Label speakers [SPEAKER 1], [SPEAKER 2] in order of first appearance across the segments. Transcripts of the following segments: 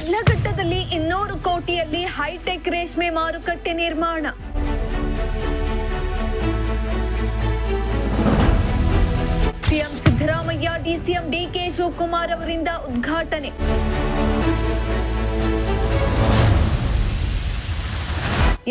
[SPEAKER 1] ಶಿಡ್ಲಘಟ್ಟದಲ್ಲಿ 200 ಕೋಟಿಯಲ್ಲಿ high tech ರೇಷ್ಮೆ ಮಾರುಕಟ್ಟೆ ನಿರ್ಮಾಣ. ಸಿಎಂ ಸಿದ್ದರಾಮಯ್ಯ ಡಿಸಿಎಂ ಡಿಕೆ ಶಿವಕುಮಾರ್ ಅವರಿಂದ ಉದ್ಘಾಟನೆ.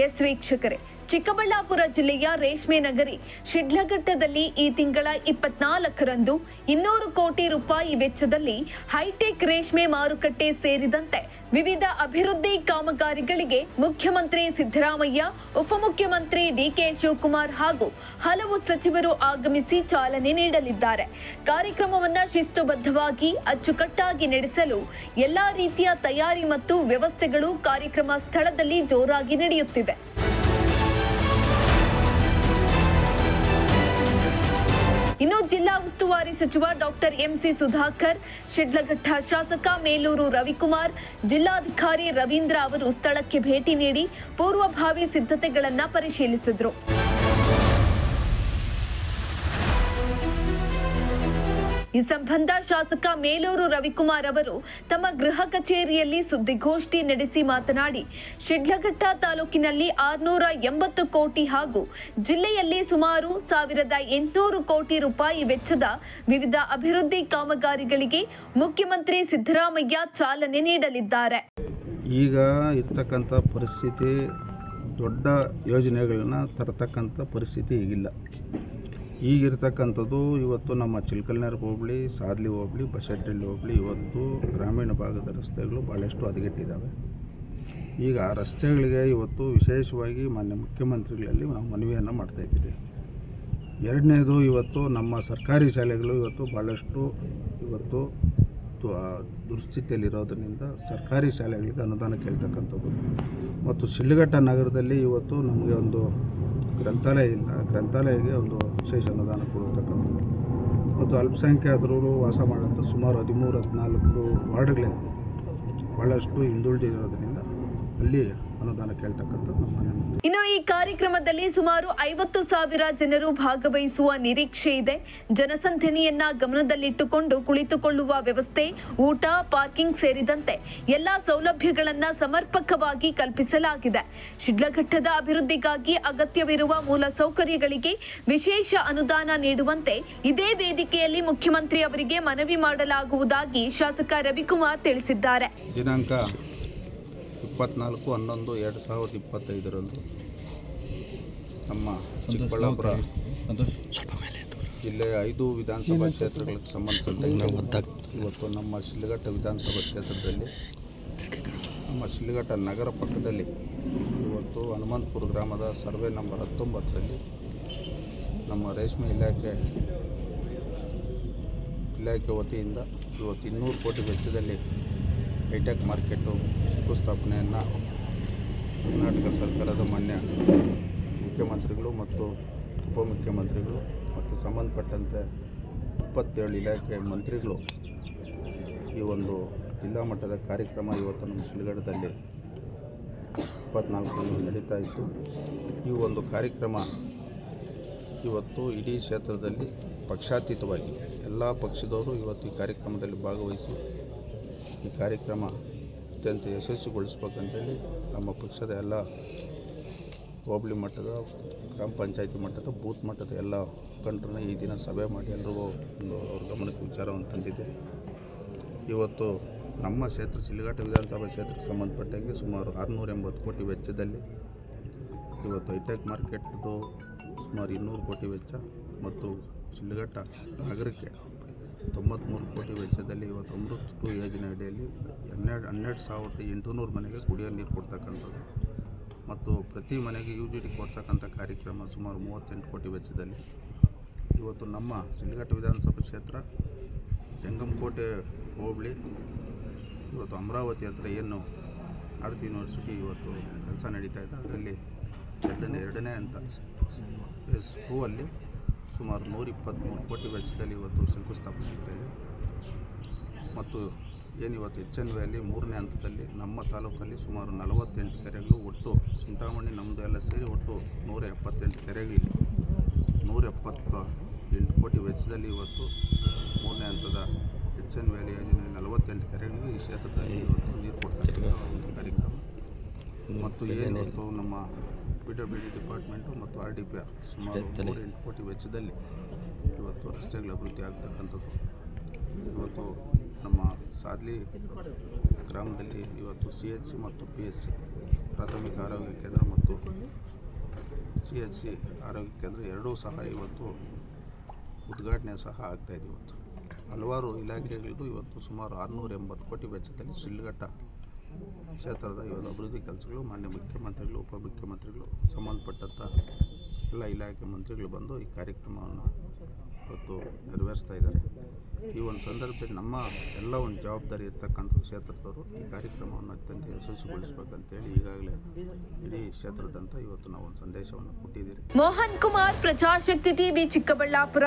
[SPEAKER 1] ಎಸ್ ವೀಕ್ಷಕರೇ, ಚಿಕ್ಕಬಳ್ಳಾಪುರ ಜಿಲ್ಲೆಯ ರೇಷ್ಮೆ ನಗರಿ ಶಿಡ್ಲಘಟ್ಟದಲ್ಲಿ ಈ ತಿಂಗಳ 24ರಂದು 200 ಕೋಟಿ ರೂಪಾಯಿ ವೆಚ್ಚದಲ್ಲಿ ಹೈಟೆಕ್ ರೇಷ್ಮೆ ಮಾರುಕಟ್ಟೆ ಸೇರಿದಂತೆ ವಿವಿಧ ಅಭಿವೃದ್ಧಿ ಕಾಮಗಾರಿಗಳಿಗೆ ಮುಖ್ಯಮಂತ್ರಿ ಸಿದ್ದರಾಮಯ್ಯ, ಉಪಮುಖ್ಯಮಂತ್ರಿ ಡಿಕೆ ಶಿವಕುಮಾರ್ ಹಾಗೂ ಹಲವು ಸಚಿವರು ಆಗಮಿಸಿ ಚಾಲನೆ ನೀಡಲಿದ್ದಾರೆ. ಕಾರ್ಯಕ್ರಮವನ್ನು ಶಿಸ್ತುಬದ್ಧವಾಗಿ ಅಚ್ಚುಕಟ್ಟಾಗಿ ನಡೆಸಲು ಎಲ್ಲಾ ರೀತಿಯ ತಯಾರಿ ಮತ್ತು ವ್ಯವಸ್ಥೆಗಳು ಕಾರ್ಯಕ್ರಮ ಸ್ಥಳದಲ್ಲಿ ಜೋರಾಗಿ ನಡೆಯುತ್ತಿವೆ. ಇನ್ನು ಜಿಲ್ಲಾ ಉಸ್ತುವಾರಿ ಸಚಿವ ಡಾಕ್ಟರ್ ಎಂಸಿ ಸುಧಾಕರ್, ಶಿಡ್ಲಘಟ್ಟ ಶಾಸಕ ಮೇಲೂರು ರವಿಕುಮಾರ್, ಜಿಲ್ಲಾಧಿಕಾರಿ ರವೀಂದ್ರ ಅವರು ಸ್ಥಳಕ್ಕೆ ಭೇಟಿ ನೀಡಿ ಪೂರ್ವಭಾವಿ ಸಿದ್ಧತೆಗಳನ್ನು ಪರಿಶೀಲಿಸಿದರು. ಈ ಸಂಬಂಧ ಶಾಸಕ ಮೇಲೂರು ರವಿಕುಮಾರ್ ಅವರು ತಮ್ಮ ಗೃಹ ಕಚೇರಿಯಲ್ಲಿ ಸುದ್ದಿಗೋಷ್ಠಿ ನಡೆಸಿ ಮಾತನಾಡಿ, ಶಿಡ್ಲಘಟ್ಟ ತಾಲೂಕಿನಲ್ಲಿ 680 ಕೋಟಿ ಹಾಗೂ ಜಿಲ್ಲೆಯಲ್ಲಿ ಸುಮಾರು 1800 ಕೋಟಿ ರೂಪಾಯಿ ವೆಚ್ಚದ ವಿವಿಧ ಅಭಿವೃದ್ಧಿ ಕಾಮಗಾರಿಗಳಿಗೆ ಮುಖ್ಯಮಂತ್ರಿ ಸಿದ್ದರಾಮಯ್ಯ ಚಾಲನೆ ನೀಡಲಿದ್ದಾರೆ.
[SPEAKER 2] ಈಗ ಇರ್ತಕ್ಕಂಥ ಪರಿಸ್ಥಿತಿ, ದೊಡ್ಡ ಯೋಜನೆಗಳನ್ನ ತರತಕ್ಕಂಥ ಪರಿಸ್ಥಿತಿ ಈಗಿಲ್ಲ. ಈಗಿರ್ತಕ್ಕಂಥದ್ದು ಇವತ್ತು ನಮ್ಮ ಚಿಲ್ಕಲ್ನರ್ ಹೋಬಳಿ, ಸಾದ್ಲಿ ಹೋಬಳಿ, ಬಶೆಟ್ಟಳ್ಳಿ ಹೋಬಳಿ ಇವತ್ತು ಗ್ರಾಮೀಣ ಭಾಗದ ರಸ್ತೆಗಳು ಭಾಳಷ್ಟು ಹದಗೆಟ್ಟಿದ್ದಾವೆ. ಈಗ ಆ ರಸ್ತೆಗಳಿಗೆ ಇವತ್ತು ವಿಶೇಷವಾಗಿ ಮಾನ್ಯ ಮುಖ್ಯಮಂತ್ರಿಗಳಲ್ಲಿ ನಾವು ಮನವಿಯನ್ನು ಮಾಡ್ತಾಯಿದ್ದೀವಿ. ಎರಡನೇದು, ಇವತ್ತು ನಮ್ಮ ಸರ್ಕಾರಿ ಶಾಲೆಗಳು ಇವತ್ತು ಭಾಳಷ್ಟು ಇವತ್ತು ದುಸ್ಥಿತಿಯಲ್ಲಿರೋದರಿಂದ ಸರ್ಕಾರಿ ಶಾಲೆಗಳಿಗೆ ಅನುದಾನ ಕೇಳ್ತಕ್ಕಂಥದ್ದು. ಮತ್ತು ಶಿಡ್ಲಘಟ್ಟ ನಗರದಲ್ಲಿ ಇವತ್ತು ನಮಗೆ ಒಂದು ಗ್ರಂಥಾಲಯ ಇಲ್ಲ, ಗ್ರಂಥಾಲಯಕ್ಕೆ ಒಂದು ವಿಶೇಷ ಅನುದಾನ ಕೊಡತಕ್ಕಂಥದ್ದು. ಮತ್ತು ಅಲ್ಪಸಂಖ್ಯಾತರು ವಾಸ ಮಾಡುವಂಥ ಸುಮಾರು 13-14 ವಾರ್ಡ್ಗಳಲ್ಲಿ ಭಾಳಷ್ಟು ಹಿಂದುಳಿದಿರೋದ್ರಿಂದ ಅಲ್ಲಿ ಅನುದಾನ ಕೇಳ್ತಕ್ಕಂಥದ್ದು ನಮ್ಮ.
[SPEAKER 1] ಇನ್ನು ಈ ಕಾರ್ಯಕ್ರಮದಲ್ಲಿ ಸುಮಾರು 50,000 ಜನರು ಭಾಗವಹಿಸುವ ನಿರೀಕ್ಷೆ ಇದೆ. ಜನಸಂದಣಿಯನ್ನ ಗಮನದಲ್ಲಿಟ್ಟುಕೊಂಡು ಕುಳಿತುಕೊಳ್ಳುವ ವ್ಯವಸ್ಥೆ, ಊಟ, ಪಾರ್ಕಿಂಗ್ ಸೇರಿದಂತೆ ಎಲ್ಲಾ ಸೌಲಭ್ಯಗಳನ್ನು ಸಮರ್ಪಕವಾಗಿ ಕಲ್ಪಿಸಲಾಗಿದೆ. ಶಿಡ್ಲಘಟ್ಟದ ಅಭಿವೃದ್ಧಿಗಾಗಿ ಅಗತ್ಯವಿರುವ ಮೂಲ ಸೌಕರ್ಯಗಳಿಗೆ ವಿಶೇಷ ಅನುದಾನ ನೀಡುವಂತೆ ಇದೇ ವೇದಿಕೆಯಲ್ಲಿ ಮುಖ್ಯಮಂತ್ರಿ ಅವರಿಗೆ ಮನವಿ ಮಾಡಲಾಗುವುದಾಗಿ ಶಾಸಕ ರವಿಕುಮಾರ್ ತಿಳಿಸಿದ್ದಾರೆ.
[SPEAKER 2] ದಿನಾಂಕ 24/11/2025 ನಮ್ಮ ಚಿಕ್ಕಬಳ್ಳಾಪುರ ಜಿಲ್ಲೆಯ 5 ವಿಧಾನಸಭಾ ಕ್ಷೇತ್ರಗಳಿಗೆ ಸಂಬಂಧಪಟ್ಟ ಇವತ್ತು ನಮ್ಮ ಶಿಡ್ಲಘಟ್ಟ ವಿಧಾನಸಭಾ ಕ್ಷೇತ್ರದಲ್ಲಿ, ನಮ್ಮ ಶಿಡ್ಲಘಟ್ಟ ನಗರ ಪಕ್ಕದಲ್ಲಿ ಇವತ್ತು ಹನುಮಂತಪುರ ಗ್ರಾಮದ ಸರ್ವೆ ನಂಬರ್ 19ರಲ್ಲಿ ನಮ್ಮ ರೇಷ್ಮೆ ಇಲಾಖೆ ವತಿಯಿಂದ ಇವತ್ತು 200 ಕೋಟಿ ವೆಚ್ಚದಲ್ಲಿ ಹೈಟೆಕ್ ಮಾರ್ಕೆಟು ಶಂಕುಸ್ಥಾಪನೆಯನ್ನು ಕರ್ನಾಟಕ ಸರ್ಕಾರದ ಮಾನ್ಯ ಮುಖ್ಯಮಂತ್ರಿಗಳು ಮತ್ತು ಉಪಮುಖ್ಯಮಂತ್ರಿಗಳು ಮತ್ತು ಸಂಬಂಧಪಟ್ಟಂತೆ 27 ಇಲಾಖೆ ಮಂತ್ರಿಗಳು ಈ ಒಂದು ಜಿಲ್ಲಾ ಮಟ್ಟದ ಕಾರ್ಯಕ್ರಮ ಇವತ್ತು ನಮ್ಮ ಶಿಡ್ಲಘಟ್ಟದಲ್ಲಿ 24ರಲ್ಲಿ ನಡೀತಾ ಇತ್ತು. ಈ ಒಂದು ಕಾರ್ಯಕ್ರಮ ಇವತ್ತು ಇಡೀ ಕ್ಷೇತ್ರದಲ್ಲಿ ಪಕ್ಷಾತೀತವಾಗಿ ಎಲ್ಲ ಪಕ್ಷದವರು ಇವತ್ತು ಈ ಕಾರ್ಯಕ್ರಮದಲ್ಲಿ ಭಾಗವಹಿಸಿ ಈ ಕಾರ್ಯಕ್ರಮ ಅತ್ಯಂತ ಯಶಸ್ವಿಗೊಳಿಸ್ಬೇಕಂತೇಳಿ ನಮ್ಮ ಪಕ್ಷದ ಎಲ್ಲ ಹೋಬಳಿ ಮಟ್ಟದ, ಗ್ರಾಮ ಪಂಚಾಯತಿ ಮಟ್ಟದ, ಬೂತ್ ಮಟ್ಟದ ಎಲ್ಲ ಮುಖಂಡರನ್ನ ಈ ದಿನ ಸಭೆ ಮಾಡಿ ಎಲ್ಲರಿಗೂ ಒಂದು ಅವ್ರ ಗಮನಕ್ಕೆ ವಿಚಾರವನ್ನು ತಂದಿದ್ದೇವೆ. ಇವತ್ತು ನಮ್ಮ ಕ್ಷೇತ್ರ ಶಿಡ್ಲಘಟ್ಟ ವಿಧಾನಸಭಾ ಕ್ಷೇತ್ರಕ್ಕೆ ಸಂಬಂಧಪಟ್ಟಂಗೆ ಸುಮಾರು 680 ಕೋಟಿ ವೆಚ್ಚದಲ್ಲಿ ಇವತ್ತು ಹೈಟೆಕ್ ಮಾರ್ಕೆಟ್ದು ಸುಮಾರು 200 ಕೋಟಿ ವೆಚ್ಚ ಮತ್ತು ಶಿಡ್ಲಘಟ್ಟ ನಗರಕ್ಕೆ 93 ಕೋಟಿ ವೆಚ್ಚದಲ್ಲಿ ಇವತ್ತು ಅಮೃತ್ 2 ಯೋಜನೆ ಅಡಿಯಲ್ಲಿ 12,800 ಮನೆಗೆ ಕುಡಿಯೋ ನೀರು ಕೊಡ್ತಕ್ಕಂಥದ್ದು ಮತ್ತು ಪ್ರತಿ ಮನೆಗೆ UGD ಕೊಡ್ತಕ್ಕಂಥ ಕಾರ್ಯಕ್ರಮ ಸುಮಾರು 38 ಕೋಟಿ ವೆಚ್ಚದಲ್ಲಿ ಇವತ್ತು ನಮ್ಮ ಶಿಡ್ಲಘಟ್ಟ ವಿಧಾನಸಭಾ ಕ್ಷೇತ್ರ ಜಂಗಮಕೋಟೆ ಹೋಬಳಿ ಇವತ್ತು ಅಮರಾವತಿ ಹತ್ರ ಏನು ಆರ್ತಿ ಯೂನಿವರ್ಸಿಟಿ ಇವತ್ತು ಕೆಲಸ ನಡೀತಾ ಇದೆ. ಅದರಲ್ಲಿ ಎರಡನೇ ಹಂತ ಫೇಸ್ 2 ಅಲ್ಲಿ ಸುಮಾರು 123 ಕೋಟಿ ವೆಚ್ಚದಲ್ಲಿ ಇವತ್ತು ಶಂಕುಸ್ಥಾಪನೆ ಆಗ್ತಾಯಿದೆ. ಮತ್ತು ಏನಿವತ್ತು HNVಯಲ್ಲಿ 3ನೇ ಹಂತದಲ್ಲಿ ನಮ್ಮ ತಾಲೂಕಲ್ಲಿ ಸುಮಾರು 48 ಕೆರೆಗಳು, ಒಟ್ಟು ಚಿಂತಾಮಣಿ ನಮ್ಮದು ಎಲ್ಲ ಸೇರಿ ಒಟ್ಟು 178 ಕೆರೆಗಳಿವೆ. 178 ಕೋಟಿ ವೆಚ್ಚದಲ್ಲಿ ಇವತ್ತು 3ನೇ ಹಂತದ HN ವ್ಯಾಲಿ ಯೋಜನೆ 48 ಕೆರೆಗಳಿಗೆ ಈ ಕ್ಷೇತ್ರದಲ್ಲಿ ಇವತ್ತು ನೀರು ಕೊಡ್ತಾರೆ. ಇವತ್ತು ಏನಿವತ್ತು ನಮ್ಮ PWD ಡಿಪಾರ್ಟ್ಮೆಂಟು ಮತ್ತು RDPR ಸುಮಾರು 8 ಕೋಟಿ ವೆಚ್ಚದಲ್ಲಿ ಇವತ್ತು ರಸ್ತೆಗಳ ಅಭಿವೃದ್ಧಿ ಆಗ್ತಕ್ಕಂಥದ್ದು. ಇವತ್ತು ನಮ್ಮ ಸಾದ್ಲಿ ಗ್ರಾಮದಲ್ಲಿ ಇವತ್ತು CHC ಮತ್ತು PSC ಪ್ರಾಥಮಿಕ ಆರೋಗ್ಯ ಕೇಂದ್ರ ಮತ್ತು CHC ಆರೋಗ್ಯ ಕೇಂದ್ರ ಎರಡೂ ಸಹ ಇವತ್ತು ಉದ್ಘಾಟನೆ ಸಹ ಆಗ್ತಾಯಿದೆ. ಇವತ್ತು ಹಲವಾರು ಇಲಾಖೆಗಳದ್ದು ಇವತ್ತು ಸುಮಾರು 680 ಕೋಟಿ ವೆಚ್ಚದಲ್ಲಿ ಶಿಡ್ಲಘಟ್ಟ ಕ್ಷೇತ್ರದ ಇವತ್ತು ಅಭಿವೃದ್ಧಿ ಕೆಲಸಗಳು ಮಾನ್ಯ ಮುಖ್ಯಮಂತ್ರಿಗಳು, ಉಪಮುಖ್ಯಮಂತ್ರಿಗಳು, ಸಂಬಂಧಪಟ್ಟಂಥ ಎಲ್ಲ ಇಲಾಖೆ ಮಂತ್ರಿಗಳು ಬಂದು ಈ ಕಾರ್ಯಕ್ರಮವನ್ನು ಇವತ್ತು ನೆರವೇರಿಸ್ತಾ ಇದ್ದಾರೆ. ಈ ಒಂದು ಸಂದರ್ಭದಲ್ಲಿ ನಮ್ಮ ಎಲ್ಲ ಒಂದು ಜವಾಬ್ದಾರಿ ಇರ್ತಕ್ಕಂಥ ಕ್ಷೇತ್ರದವರು ಈ ಕಾರ್ಯಕ್ರಮವನ್ನು ಅತ್ಯಂತ ಯಶಸ್ವಿಗೊಳಿಸಬೇಕಂತೇಳಿ ಈಗಾಗಲೇ ಇಡೀ ಕ್ಷೇತ್ರದಂತ ಇವತ್ತು ನಾವು ಒಂದು ಸಂದೇಶವನ್ನು ಕೊಟ್ಟಿದ್ದೀರಿ.
[SPEAKER 1] ಮೋಹನ್ ಕುಮಾರ್, ಪ್ರಜಾಶಕ್ತಿ TV, ಚಿಕ್ಕಬಳ್ಳಾಪುರ.